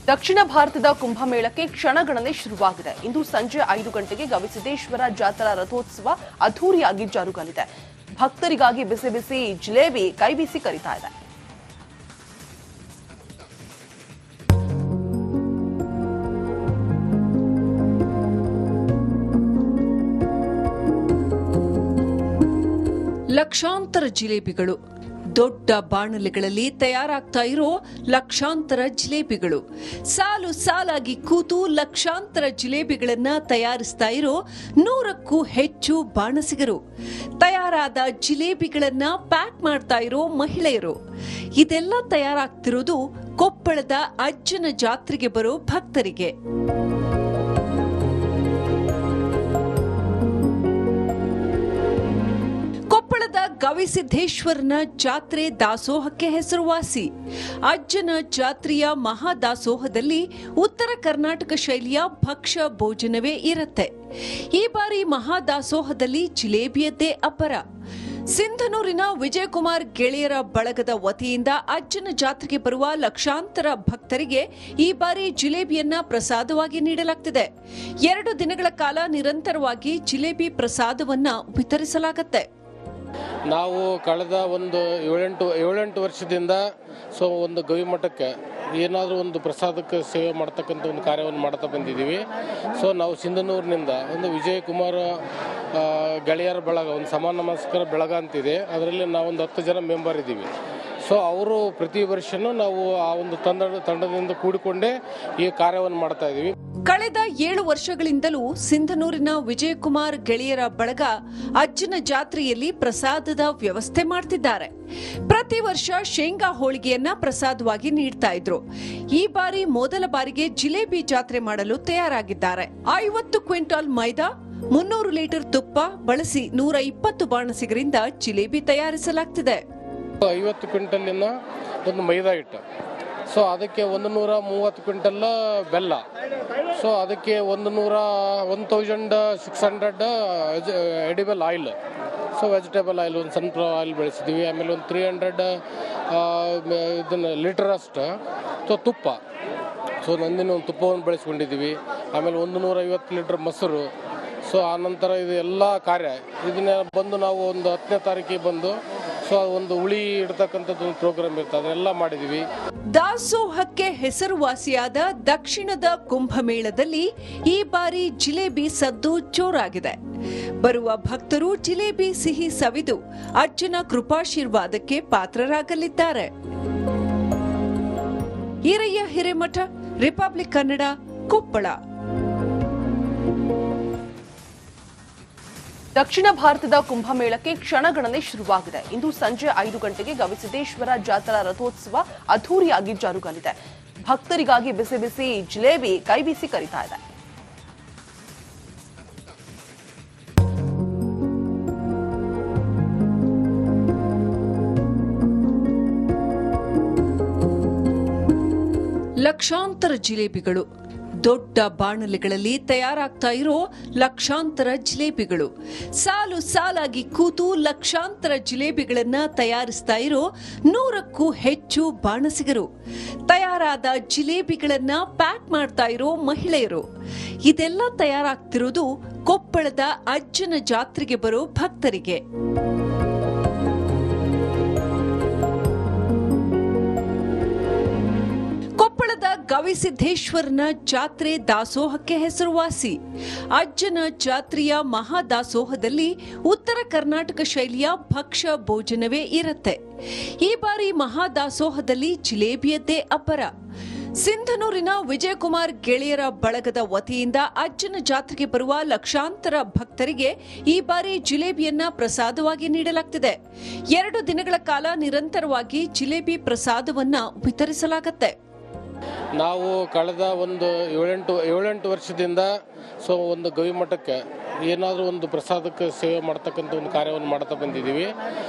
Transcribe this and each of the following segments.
ದಕ್ಷಿಣ ಭಾರತದ ಕುಂಭಮೇಳಕ್ಕೆ ಕ್ಷಣಗಣನೆ ಶುರುವಾಗಿದೆ. ಇಂದು ಸಂಜೆ 5 ಗಂಟೆಗೆ ಗವಿಸಿದ್ದೇಶ್ವರ ಜಾತ್ರಾ ರಥೋತ್ಸವ ಅದ್ಧೂರಿಯಾಗಿ ಜರುಗಲಿದೆ. ಭಕ್ತರಿಗಾಗಿ ಬಿಸಿ ಬಿಸಿ ಜಿಲೇಬಿ ಕೈಬೀಸಿ ಕರೀತಾ ಇದೆ. ಲಕ್ಷಾಂತರ ಜಿಲೇಬಿಗಳು, ದೊಡ್ಡ ಬಾಣಲೆಗಳಲ್ಲಿ ತಯಾರಾಗ್ತಾ ಇರೋ ಲಕ್ಷಾಂತರ ಜಿಲೇಬಿಗಳು, ಸಾಲು ಸಾಲಾಗಿ ಕೂತು ಲಕ್ಷಾಂತರ ಜಿಲೇಬಿಗಳನ್ನ ತಯಾರಿಸ್ತಾ ಇರೋ 100ಕ್ಕೂ ಹೆಚ್ಚು ಬಾಣಸಿಗರು, ತಯಾರಾದ ಜಿಲೇಬಿಗಳನ್ನ ಪ್ಯಾಕ್ ಮಾಡ್ತಾ ಇರೋ ಮಹಿಳೆಯರು. ಇದೆಲ್ಲ ತಯಾರಾಗ್ತಿರೋದು ಕೊಪ್ಪಳದ ಅಜ್ಜನ ಜಾತ್ರೆಗೆ ಬರೋ ಭಕ್ತರಿಗೆ. ಕೊಪ್ಪಳದ ಗವಿಸಿದ್ದೇಶ್ವರನ ಜಾತ್ರೆ ದಾಸೋಹಕ್ಕೆ ಹೆಸರುವಾಸಿ. ಅಜ್ಜನ ಜಾತ್ರೆಯ ಮಹಾದಾಸೋಹದಲ್ಲಿ ಉತ್ತರ ಕರ್ನಾಟಕ ಶೈಲಿಯ ಭಕ್ಷ್ಯ ಭೋಜನವೇ ಇರುತ್ತೆ. ಈ ಬಾರಿ ಮಹಾದಾಸೋಹದಲ್ಲಿ ಜಿಲೇಬಿಯದ್ದೇ ಅಬ್ಬರ. ಸಿಂಧನೂರಿನ ವಿಜಯಕುಮಾರ್ ಗೆಳೆಯರ ಬಳಗದ ವತಿಯಿಂದ ಅಜ್ಜನ ಜಾತ್ರೆಗೆ ಬರುವ ಲಕ್ಷಾಂತರ ಭಕ್ತರಿಗೆ ಈ ಬಾರಿ ಜಿಲೇಬಿಯನ್ನ ಪ್ರಸಾದವಾಗಿ ನೀಡಲಾಗ್ತಿದೆ. 2 ದಿನಗಳ ಕಾಲ ನಿರಂತರವಾಗಿ ಜಿಲೇಬಿ ಪ್ರಸಾದವನ್ನ ವಿತರಿಸಲಾಗುತ್ತೆ. ನಾವು ಕಳೆದ ಒಂದು 7-8 ವರ್ಷದಿಂದ ಒಂದು ಗವಿಮಠಕ್ಕೆ ಏನಾದರೂ ಒಂದು ಪ್ರಸಾದಕ್ಕೆ ಸೇವೆ ಮಾಡ್ತಕ್ಕಂಥ ಒಂದು ಕಾರ್ಯವನ್ನು ಮಾಡ್ತಾ ಬಂದಿದ್ದೀವಿ. ನಾವು ಸಿಂಧನೂರಿನಿಂದ ಒಂದು ವಿಜಯಕುಮಾರ್ ಗೆಳೆಯರ ಬಳಗ, ಒಂದು ಸಮಾನ ನಮಸ್ಕಾರ ಬಳಗ ಅಂತಿದೆ, ಅದರಲ್ಲಿ ನಾವೊಂದು 10 ಜನ ಮೆಂಬರ್ ಇದ್ದೀವಿ. ಅವರು ಪ್ರತಿ ವರ್ಷನೂ ನಾವು ಆ ಒಂದು ತಂಡದಿಂದ ಕೂಡಿಕೊಂಡೇ ಈ ಕಾರ್ಯವನ್ನು ಮಾಡ್ತಾ ಇದ್ದೀವಿ. ಕಳೆದ 7 ವರ್ಷಗಳಿಂದಲೂ ಸಿಂಧನೂರಿನ ವಿಜಯಕುಮಾರ್ ಗೆಳೆಯರ ಬಳಗ ಅಜ್ಜನ ಜಾತ್ರೆಯಲ್ಲಿ ಪ್ರಸಾದದ ವ್ಯವಸ್ಥೆ ಮಾಡ್ತಿದ್ದಾರೆ. ಪ್ರತಿ ವರ್ಷ ಶೇಂಗಾ ಹೋಳಿಗೆಯನ್ನ ಪ್ರಸಾದವಾಗಿ ನೀಡ್ತಾ ಇದ್ರು. ಈ ಬಾರಿ ಮೊದಲ ಬಾರಿಗೆ ಜಿಲೇಬಿ ಜಾತ್ರೆ ಮಾಡಲು ತಯಾರಾಗಿದ್ದಾರೆ. 50 ಕ್ವಿಂಟಾಲ್ ಮೈದಾ, 300 ಲೀಟರ್ ತುಪ್ಪ ಬಳಸಿ 120 ಬಾಣಸಿಗರಿಂದ ಜಿಲೇಬಿ ತಯಾರಿಸಲಾಗ್ತಿದೆ. 50 ಕ್ವಿಂಟಲಿನ ಒಂದು ಮೈದಾ ಹಿಟ್ಟು, ಅದಕ್ಕೆ 130 ಕ್ವಿಂಟಲ್ ಬೆಲ್ಲ, ಅದಕ್ಕೆ 1600 ಎಡಿಬಲ್ ಆಯಿಲ್, ವೆಜಿಟೇಬಲ್ ಆಯಿಲ್, ಒಂದು ಸನ್ಫ್ಲವರ್ ಆಯಿಲ್ ಬೆಳೆಸಿದ್ದೀವಿ. ಆಮೇಲೆ ಒಂದು 300 ಲೀಟರ್ ಅಷ್ಟು ತುಪ್ಪ, ನಂದಿನ ಒಂದು ತುಪ್ಪವನ್ನು ಬೆಳೆಸ್ಕೊಂಡಿದ್ದೀವಿ. ಆಮೇಲೆ 150 ಲೀಟರ್ ಮೊಸರು. ಆನಂತರ ಇದು ಎಲ್ಲ ಕಾರ್ಯ ಇದನ್ನ ಬಂದು ನಾವು ಒಂದು 10ನೇ ತಾರೀಕಿಗೆ ಬಂದು ಒಂದು ಉಳಿ ಇಡ್ತಕ್ಕಂಥದ್ದು ಒಂದು ಪ್ರೋಗ್ರಾಮ್ ಇರ್ತದೆ, ಅದನ್ನೆಲ್ಲ ಮಾಡಿದೀವಿ. ದಾಸೋಹಕ್ಕೆ ಹೆಸರುವಾಸಿಯಾದ ದಕ್ಷಿಣದ ಕುಂಭಮೇಳದಲ್ಲಿ ಈ ಬಾರಿ ಜಿಲೇಬಿ ಸದ್ದು ಜೋರಾಗಿದೆ. ಬರುವ ಭಕ್ತರು ಜಿಲೇಬಿ ಸಿಹಿ ಸವಿದು ಅಜ್ಜನ ಕೃಪಾಶೀರ್ವಾದಕ್ಕೆ ಪಾತ್ರರಾಗಲಿದ್ದಾರೆ. ಈರಯ್ಯ ಹಿರೇಮಠ, ರಿಪಬ್ಲಿಕ್ ಕನ್ನಡ, ಕೊಪ್ಪಳ. ದಕ್ಷಿಣ ಭಾರತದ ಕುಂಭಮೇಳಕ್ಕೆ ಕ್ಷಣಗಣನೆ ಶುರುವಾಗಿದೆ. ಇಂದು ಸಂಜೆ 5 ಗಂಟೆಗೆ ಗವಿಸಿದ್ದೇಶ್ವರ ಜಾತ್ರಾ ರಥೋತ್ಸವ ಅದ್ಧೂರಿಯಾಗಿ ಜರುಗಲಿದೆ. ಭಕ್ತರಿಗಾಗಿ ಬಿಸಿ ಬಿಸಿ ಜಿಲೇಬಿ ಕೈಬೀಸಿ ಕರೀತಾ ಇದೆ. ಲಕ್ಷಾಂತರ ಜಿಲೇಬಿಗಳು, ದೊಡ್ಡ ಬಾಣಲೆಗಳಲ್ಲಿ ತಯಾರಾಗ್ತಾ ಇರೋ ಲಕ್ಷಾಂತರ ಜಿಲೇಬಿಗಳು, ಸಾಲು ಸಾಲಾಗಿ ಕೂತು ಲಕ್ಷಾಂತರ ಜಿಲೇಬಿಗಳನ್ನ ತಯಾರಿಸ್ತಾ ಇರೋ 100ಕ್ಕೂ ಹೆಚ್ಚು ಬಾಣಸಿಗರು, ತಯಾರಾದ ಜಿಲೇಬಿಗಳನ್ನ ಪ್ಯಾಕ್ ಮಾಡ್ತಾ ಇರೋ ಮಹಿಳೆಯರು. ಇದೆಲ್ಲ ತಯಾರಾಗ್ತಿರೋದು ಕೊಪ್ಪಳದ ಅಜ್ಜನ ಜಾತ್ರೆಗೆ ಬರೋ ಭಕ್ತರಿಗೆ. ಕೊಪ್ಪಳದ ಗವಿಸಿದ್ದೇಶ್ವರನ ಜಾತ್ರೆ ದಾಸೋಹಕ್ಕೆ ಹೆಸರುವಾಸಿ. ಅಜ್ಜನ ಜಾತ್ರೆಯ ಮಹಾದಾಸೋಹದಲ್ಲಿ ಉತ್ತರ ಕರ್ನಾಟಕ ಶೈಲಿಯ ಭಕ್ಷ್ಯ ಭೋಜನವೇ ಇರುತ್ತೆ. ಈ ಬಾರಿ ಮಹಾದಾಸೋಹದಲ್ಲಿ ಜಿಲೇಬಿಯದ್ದೇ ಅಬ್ಬರ. ಸಿಂಧನೂರಿನ ವಿಜಯಕುಮಾರ್ ಗೆಳೆಯರ ಬಳಗದ ವತಿಯಿಂದ ಅಜ್ಜನ ಜಾತ್ರೆಗೆ ಬರುವ ಲಕ್ಷಾಂತರ ಭಕ್ತರಿಗೆ ಈ ಬಾರಿ ಜಿಲೇಬಿಯನ್ನ ಪ್ರಸಾದವಾಗಿ ನೀಡಲಾಗ್ತಿದೆ. 2 ದಿನಗಳ ಕಾಲ ನಿರಂತರವಾಗಿ ಜಿಲೇಬಿ ಪ್ರಸಾದವನ್ನ ವಿತರಿಸಲಾಗುತ್ತೆ. ನಾವು ಕಳೆದ ಒಂದು 7-8 ವರ್ಷದಿಂದ ಒಂದು ಗವಿಮಠಕ್ಕೆ ಏನಾದರೂ ಒಂದು ಪ್ರಸಾದಕ್ಕೆ ಸೇವೆ ಮಾಡ್ತಕ್ಕಂಥ ಒಂದು ಕಾರ್ಯವನ್ನು ಮಾಡ್ತಾ ಬಂದಿದ್ದೀವಿ.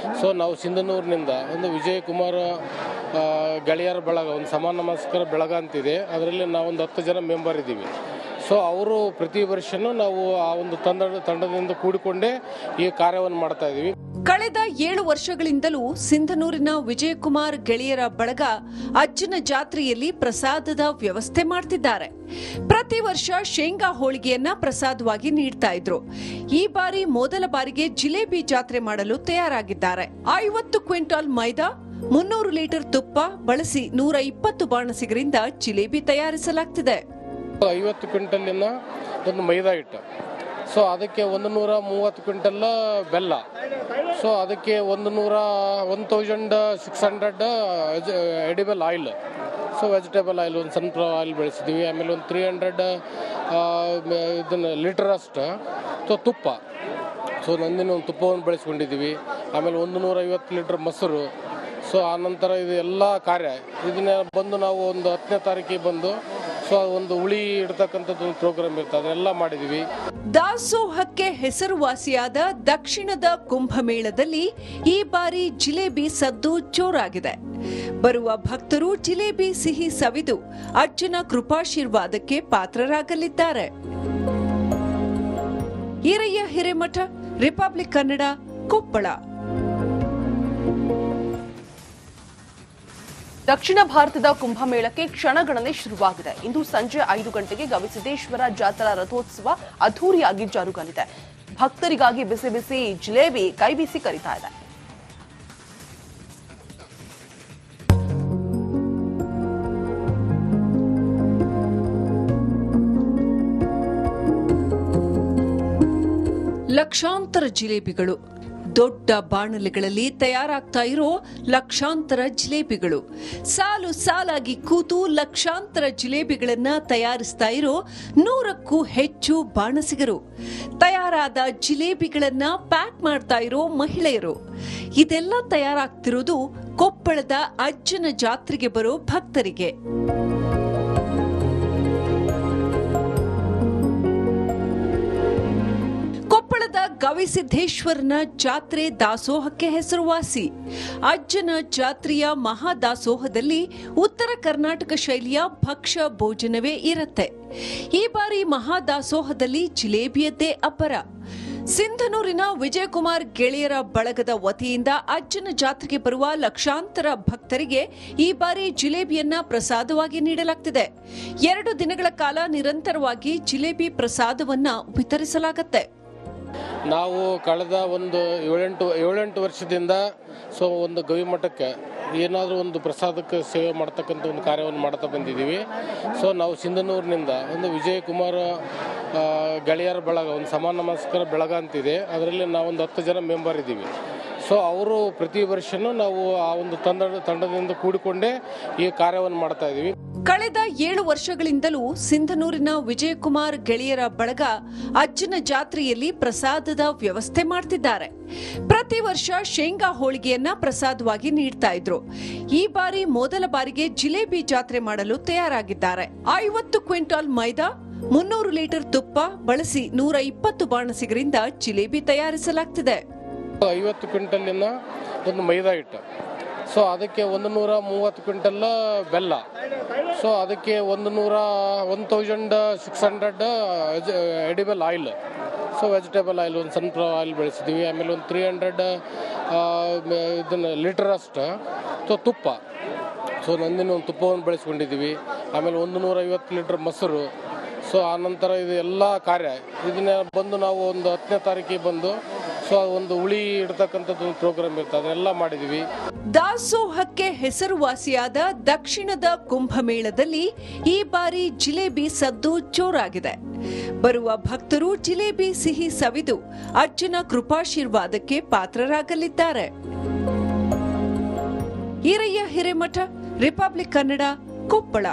ನಾವು ಸಿಂಧನೂರಿನಿಂದ ಒಂದು ವಿಜಯಕುಮಾರ್ ಗೆಳೆಯರ ಬಳಗ, ಒಂದು ಸಮಾನ ನಮಸ್ಕಾರ ಬಳಗ ಅಂತಿದೆ, ಅದರಲ್ಲಿ ನಾವೊಂದು 10 ಜನ ಮೆಂಬರ್ ಇದ್ದೀವಿ. ಪ್ರತಿ ವರ್ಷನೂ ನಾವು ಆ ಒಂದು ತಂಡದಿಂದ ಕೂಡಿಕೊಂಡೇ ಈ ಕಾರ್ಯವನ್ನು ಮಾಡ್ತಾ ಇದ್ದೀವಿ. ಕಳೆದ 7 ವರ್ಷಗಳಿಂದಲೂ ಸಿಂಧನೂರಿನ ವಿಜಯಕುಮಾರ್ ಗೆಳೆಯರ ಬಳಗ ಅಜ್ಜನ ಜಾತ್ರೆಯಲ್ಲಿ ಪ್ರಸಾದದ ವ್ಯವಸ್ಥೆ ಮಾಡ್ತಿದ್ದಾರೆ. ಪ್ರತಿ ವರ್ಷ ಶೇಂಗಾ ಹೋಳಿಗೆಯನ್ನ ಪ್ರಸಾದವಾಗಿ ನೀಡ್ತಾ ಇದ್ರು. ಈ ಬಾರಿ ಮೊದಲ ಬಾರಿಗೆ ಜಿಲೇಬಿ ಜಾತ್ರೆ ಮಾಡಲು ತಯಾರಾಗಿದ್ದಾರೆ. 50 ಕ್ವಿಂಟಾಲ್ ಮೈದಾ, 300 ಲೀಟರ್ ತುಪ್ಪ ಬಳಸಿ 120 ಬಾಣಸಿಗರಿಂದ ಜಿಲೇಬಿ ತಯಾರಿಸಲಾಗ್ತಿದೆ. 50 ಕ್ವಿಂಟಲಿನ ಒಂದು ಮೈದಾ ಹಿಟ್ಟು, ಸೊ ಅದಕ್ಕೆ 130 ಕ್ವಿಂಟಲ್ ಬೆಲ್ಲ, ಸೊ ಅದಕ್ಕೆ 1600 edible oil, so vegetable oil, ಒಂದು ಸನ್ಫ್ಲವರ್ ಆಯಿಲ್ ಬೆಳೆಸಿದ್ದೀವಿ. ಆಮೇಲೆ ಒಂದು 300 ಇದನ್ನು ಲೀಟರ್ ಅಷ್ಟು ತುಪ್ಪ, ಸೊ ನಂದಿನ ಒಂದು ತುಪ್ಪವನ್ನು ಬೆಳೆಸ್ಕೊಂಡಿದ್ದೀವಿ. ಆಮೇಲೆ 150 ಲೀಟರ್ ಮೊಸರು. ಸೊ ಆನಂತರ ಇದು ಎಲ್ಲ ಕಾರ್ಯ ಇದನ್ನ ಬಂದು ನಾವು ಒಂದು 10ನೇ ತಾರೀಕಿಗೆ ಬಂದು ಸೊ ಒಂದು ಉಳಿ ಇಡ್ತಕ್ಕಂಥದ್ದು ಒಂದು ಪ್ರೋಗ್ರಾಮ್ ಇರ್ತದೆ, ಅದನ್ನೆಲ್ಲ ಮಾಡಿದ್ದೀವಿ. ದಾಸೋಹಕ್ಕೆ ಹೆಸರುವಾಸಿಯಾದ ದಕ್ಷಿಣದ ಕುಂಭಮೇಳದಲ್ಲಿ ಈ ಬಾರಿ ಜಿಲೇಬಿ ಸದ್ದು ಜೋರಾಗಿದೆ. ಬರುವ ಭಕ್ತರು ಜಿಲೇಬಿ ಸಿಹಿ ಸವಿದು ಅಜ್ಜನ ಕೃಪಾಶೀರ್ವಾದಕ್ಕೆ ಪಾತ್ರರಾಗಲಿದ್ದಾರೆ. ಈರಯ್ಯ ಹಿರೇಮಠ, ರಿಪಬ್ಲಿಕ್ ಕನ್ನಡ, ಕೊಪ್ಪಳ. ದಕ್ಷಿಣ ಭಾರತದ ಕುಂಭಮೇಳಕ್ಕೆ ಕ್ಷಣಗಣನೆ ಶುರುವಾಗಿದೆ. ಇಂದು ಸಂಜೆ 5 ಗಂಟೆಗೆ ಗವಿಸಿದ್ದೇಶ್ವರ ಜಾತ್ರಾ ರಥೋತ್ಸವ ಅದ್ಧೂರಿಯಾಗಿ ಜರುಗಲಿದೆ. ಭಕ್ತರಿಗಾಗಿ ಬಿಸಿ ಬಿಸಿ ಜಿಲೇಬಿ ಕೈಬೀಸಿ ಕರೀತಾ ಇದೆ. ಲಕ್ಷಾಂತರ ಜಿಲೇಬಿಗಳು, ದೊಡ್ಡ ಬಾಣಲೆಗಳಲ್ಲಿ ತಯಾರಾಗ್ತಾ ಇರೋ ಲಕ್ಷಾಂತರ ಜಿಲೇಬಿಗಳು, ಸಾಲು ಸಾಲಾಗಿ ಕೂತು ಲಕ್ಷಾಂತರ ಜಿಲೇಬಿಗಳನ್ನ ತಯಾರಿಸ್ತಾ ಇರೋ 100ಕ್ಕೂ ಹೆಚ್ಚು ಬಾಣಸಿಗರು, ತಯಾರಾದ ಜಿಲೇಬಿಗಳನ್ನ ಪ್ಯಾಕ್ ಮಾಡ್ತಾ ಇರೋ ಮಹಿಳೆಯರು. ಇದೆಲ್ಲ ತಯಾರಾಗ್ತಿರೋದು ಕೊಪ್ಪಳದ ಅಜ್ಜನ ಜಾತ್ರೆಗೆ ಬರೋ ಭಕ್ತರಿಗೆ. ಕೊಪ್ಪಳದ ಗವಿಸಿದ್ದೇಶ್ವರನ ಜಾತ್ರೆ ದಾಸೋಹಕ್ಕೆ ಹೆಸರುವಾಸಿ. ಅಜ್ಜನ ಜಾತ್ರೆಯ ಮಹಾದಾಸೋಹದಲ್ಲಿ ಉತ್ತರ ಕರ್ನಾಟಕ ಶೈಲಿಯ ಭಕ್ಷ್ಯ ಭೋಜನವೇ ಇರುತ್ತೆ. ಈ ಬಾರಿ ಮಹಾದಾಸೋಹದಲ್ಲಿ ಜಿಲೇಬಿಯದ್ದೇ ಅಬ್ಬರ. ಸಿಂಧನೂರಿನ ವಿಜಯಕುಮಾರ್ ಗೆಳೆಯರ ಬಳಗದ ವತಿಯಿಂದ ಅಜ್ಜನ ಜಾತ್ರೆಗೆ ಬರುವ ಲಕ್ಷಾಂತರ ಭಕ್ತರಿಗೆ ಈ ಬಾರಿ ಜಿಲೇಬಿಯನ್ನ ಪ್ರಸಾದವಾಗಿ ನೀಡಲಾಗ್ತಿದೆ. 2 ದಿನಗಳ ಕಾಲ ನಿರಂತರವಾಗಿ ಜಿಲೇಬಿ ಪ್ರಸಾದವನ್ನ ವಿತರಿಸಲಾಗುತ್ತೆ. ನಾವು ಕಳೆದ ಒಂದು 7-8 ವರ್ಷದಿಂದ ಸೊ ಒಂದು ಗವಿಮಠಕ್ಕೆ ಏನಾದರೂ ಒಂದು ಪ್ರಸಾದಕ್ಕೆ ಸೇವೆ ಮಾಡ್ತಕ್ಕಂಥ ಒಂದು ಕಾರ್ಯವನ್ನು ಮಾಡ್ತಾ ಬಂದಿದ್ದೀವಿ. ಸೊ ನಾವು ಸಿಂಧನೂರಿನಿಂದ ಒಂದು ವಿಜಯಕುಮಾರ್ ಗೆಳೆಯರ ಬಳಗ, ಒಂದು ಸಮಾನ ನಮಸ್ಕಾರ ಬೆಳಗ ಅಂತಿದೆ, ಅದರಲ್ಲಿ ನಾವೊಂದು 10 ಜನ ಮೆಂಬರ್ ಇದ್ದೀವಿ. ಸೊ ಅವರು ಪ್ರತಿ ವರ್ಷನೂ ನಾವು ಆ ಒಂದು ತಂಡದಿಂದ ಕೂಡಿಕೊಂಡೇ ಈ ಕಾರ್ಯವನ್ನು ಮಾಡ್ತಾ ಇದ್ದೀವಿ. ಕಳೆದ 7 ವರ್ಷಗಳಿಂದಲೂ ಸಿಂಧನೂರಿನ ವಿಜಯಕುಮಾರ್ ಗೆಳೆಯರ ಬಳಗ ಅಜ್ಜನ ಜಾತ್ರೆಯಲ್ಲಿ ಪ್ರಸಾದದ ವ್ಯವಸ್ಥೆ ಮಾಡ್ತಿದ್ದಾರೆ. ಪ್ರತಿ ವರ್ಷ ಶೇಂಗಾ ಹೋಳಿಗೆಯನ್ನ ಪ್ರಸಾದವಾಗಿ ನೀಡ್ತಾ ಇದ್ರು. ಈ ಬಾರಿ ಮೊದಲ ಬಾರಿಗೆ ಜಿಲೇಬಿ ಜಾತ್ರೆ ಮಾಡಲು ತಯಾರಾಗಿದ್ದಾರೆ. 50 ಕ್ವಿಂಟಾಲ್ ಮೈದಾ, 300 ಲೀಟರ್ ತುಪ್ಪ ಬಳಸಿ 120 ಬಾಣಸಿಗರಿಂದ ಜಿಲೇಬಿ ತಯಾರಿಸಲಾಗ್ತಿದೆ. 50 ಕ್ವಿಂಟಲಿನ ಒಂದು ಮೈದಾ ಹಿಟ್ಟು, ಸೊ ಅದಕ್ಕೆ 130 ಕ್ವಿಂಟಲ್ ಬೆಲ್ಲ, ಸೊ ಅದಕ್ಕೆ 1600 edible oil, so vegetable oil, ಒಂದು ಸನ್ಫ್ಲವರ್ ಆಯಿಲ್ ಬೆಳೆಸಿದ್ದೀವಿ. ಆಮೇಲೆ ಒಂದು 300 ಇದನ್ನು ಲೀಟರ್ ಅಷ್ಟು ತುಪ್ಪ, ಸೊ ನಂದಿನ ಒಂದು ತುಪ್ಪವನ್ನು ಬೆಳೆಸ್ಕೊಂಡಿದ್ದೀವಿ. ಆಮೇಲೆ 150 ಲೀಟರ್ ಮೊಸರು. ಸೊ ಆನಂತರ ಇದು ಎಲ್ಲ ಕಾರ್ಯ ಇದನ್ನ ಬಂದು ನಾವು ಒಂದು 10ನೇ ತಾರೀಕಿಗೆ ಬಂದು ಸೊ ಒಂದು ಉಳಿ ಇಡ್ತಕ್ಕಂಥದ್ದು ಒಂದು ಪ್ರೋಗ್ರಾಮ್ ಇರ್ತದೆ, ಅದನ್ನೆಲ್ಲ ಮಾಡಿದ್ದೀವಿ. ದಾಸೋಹಕ್ಕೆ ಹೆಸರುವಾಸಿಯಾದ ದಕ್ಷಿಣದ ಕುಂಭಮೇಳದಲ್ಲಿ ಈ ಬಾರಿ ಜಿಲೇಬಿ ಸದ್ದು ಜೋರಾಗಿದೆ. ಬರುವ ಭಕ್ತರು ಜಿಲೇಬಿ ಸಿಹಿ ಸವಿದು ಅಜ್ಜನ ಕೃಪಾಶೀರ್ವಾದಕ್ಕೆ ಪಾತ್ರರಾಗಲಿದ್ದಾರೆ. ಈರಯ್ಯ ಹಿರೇಮಠ, ರಿಪಬ್ಲಿಕ್ ಕನ್ನಡ, ಕೊಪ್ಪಳ.